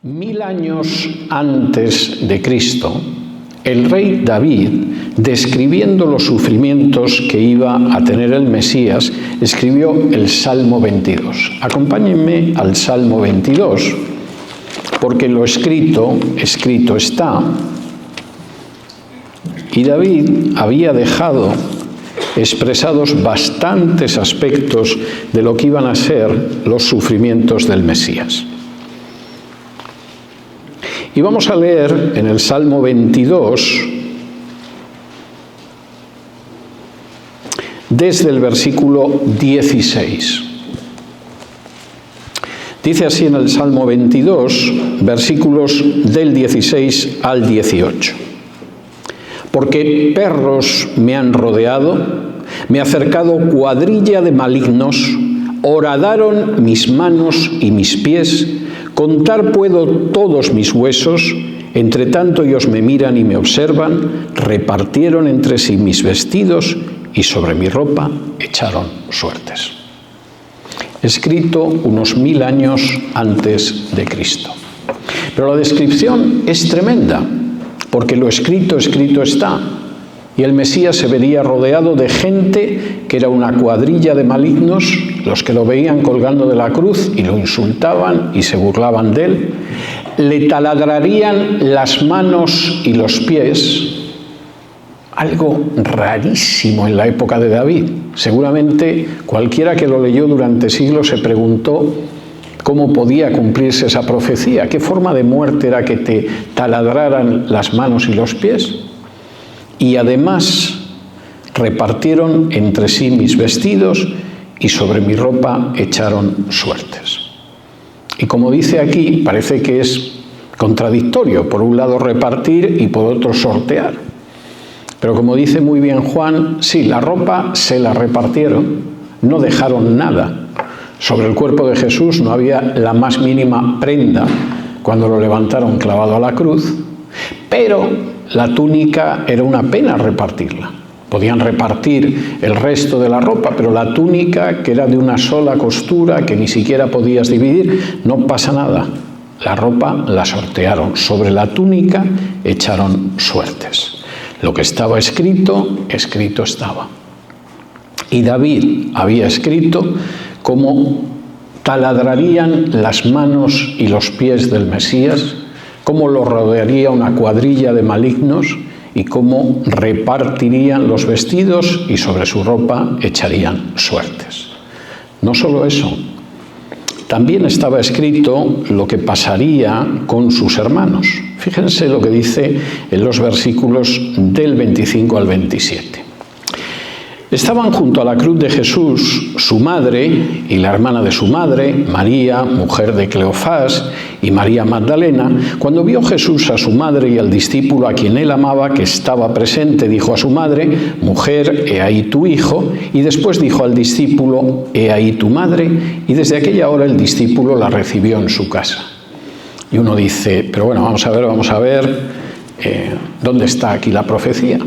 1000 años antes de Cristo, el rey David, describiendo los sufrimientos que iba a tener el Mesías, escribió el Salmo 22. Acompáñenme al Salmo 22, porque lo escrito, escrito está. Y David había dejado expresados bastantes aspectos de lo que iban a ser los sufrimientos del Mesías. Y vamos a leer en el Salmo 22, desde el versículo 16. Dice así en el Salmo 22, versículos del 16 al 18. Porque perros me han rodeado, me ha cercado cuadrilla de malignos, horadaron mis manos y mis pies, contar puedo todos mis huesos, entre tanto ellos me miran y me observan, repartieron entre sí mis vestidos y sobre mi ropa echaron suertes. Escrito unos 1000 años antes de Cristo. Pero la descripción es tremenda, porque lo escrito, escrito está. Y el Mesías se vería rodeado de gente que era una cuadrilla de malignos, los que lo veían colgando de la cruz y lo insultaban y se burlaban de él. Le taladrarían las manos y los pies, algo rarísimo en la época de David. Seguramente cualquiera que lo leyó durante siglos se preguntó cómo podía cumplirse esa profecía. ¿Qué forma de muerte era que te taladraran las manos y los pies? Y además repartieron entre sí mis vestidos y sobre mi ropa echaron suertes. Y como dice aquí, parece que es contradictorio. Por un lado repartir y por otro sortear. Pero como dice muy bien Juan, sí, la ropa se la repartieron, no dejaron nada. Sobre el cuerpo de Jesús no había la más mínima prenda cuando lo levantaron clavado a la cruz, pero la túnica era una pena repartirla. Podían repartir el resto de la ropa, pero la túnica, que era de una sola costura, que ni siquiera podías dividir, no pasa nada. La ropa la sortearon. Sobre la túnica echaron suertes. Lo que estaba escrito, escrito estaba. Y David había escrito cómo taladrarían las manos y los pies del Mesías, cómo lo rodearía una cuadrilla de malignos y cómo repartirían los vestidos y sobre su ropa echarían suertes. No solo eso, también estaba escrito lo que pasaría con sus hermanos. Fíjense lo que dice en los versículos del 25 al 27. Estaban junto a la cruz de Jesús su madre y la hermana de su madre, María, mujer de Cleofás, y María Magdalena. Cuando vio Jesús a su madre y al discípulo a quien él amaba que estaba presente, dijo a su madre: mujer, he ahí tu hijo. Y después dijo al discípulo: he ahí tu madre. Y desde aquella hora el discípulo la recibió en su casa. Y uno dice: pero bueno, vamos a ver, ¿dónde está aquí la profecía?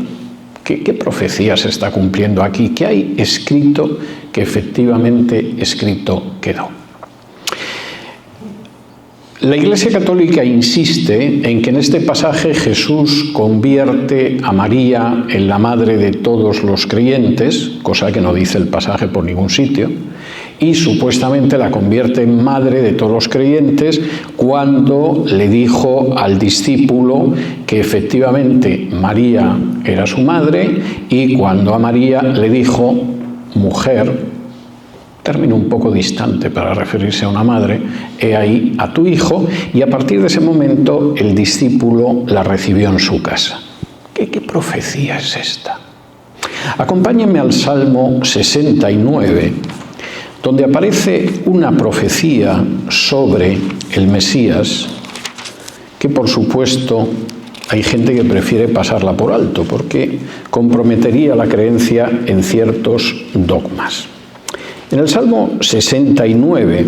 ¿Qué profecía se está cumpliendo aquí? ¿Qué hay escrito que efectivamente escrito quedó? La Iglesia Católica insiste en que en este pasaje Jesús convierte a María en la madre de todos los creyentes, cosa que no dice el pasaje por ningún sitio, y supuestamente la convierte en madre de todos los creyentes cuando le dijo al discípulo que efectivamente María era su madre, y cuando a María le dijo mujer, término un poco distante para referirse a una madre, he ahí a tu hijo, y a partir de ese momento el discípulo la recibió en su casa. ¿Qué profecía es esta? Acompáñenme al Salmo 69, donde aparece una profecía sobre el Mesías que, por supuesto, hay gente que prefiere pasarla por alto porque comprometería la creencia en ciertos dogmas. En el Salmo 69,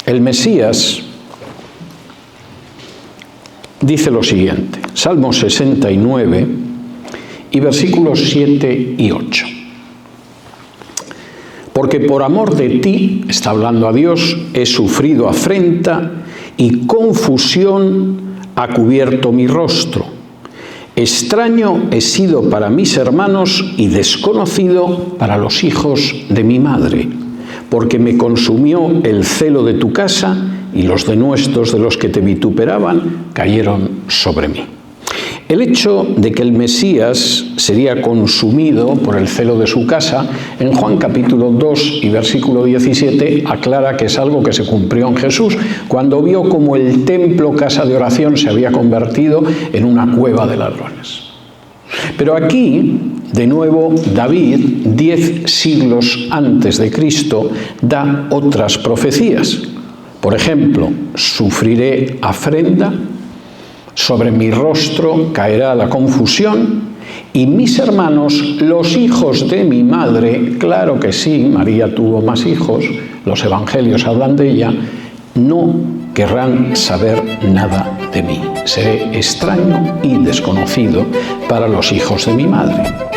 el Mesías dice lo siguiente, Salmo 69 y versículos 7 y 8. porque por amor de ti, está hablando a Dios, he sufrido afrenta y confusión ha cubierto mi rostro. Extraño he sido para mis hermanos y desconocido para los hijos de mi madre, porque me consumió el celo de tu casa y los denuestos de los que te vituperaban cayeron sobre mí. El hecho de que el Mesías sería consumido por el celo de su casa, en Juan capítulo 2 y versículo 17 aclara que es algo que se cumplió en Jesús, cuando vio como el templo, casa de oración, se había convertido en una cueva de ladrones. Pero aquí, de nuevo, David, 10 siglos antes de Cristo, da otras profecías. Por ejemplo, sufriré afrenta, sobre mi rostro caerá la confusión, y mis hermanos, los hijos de mi madre, claro que sí, María tuvo más hijos, los evangelios hablan de ella, no querrán saber nada de mí. Seré extraño y desconocido para los hijos de mi madre.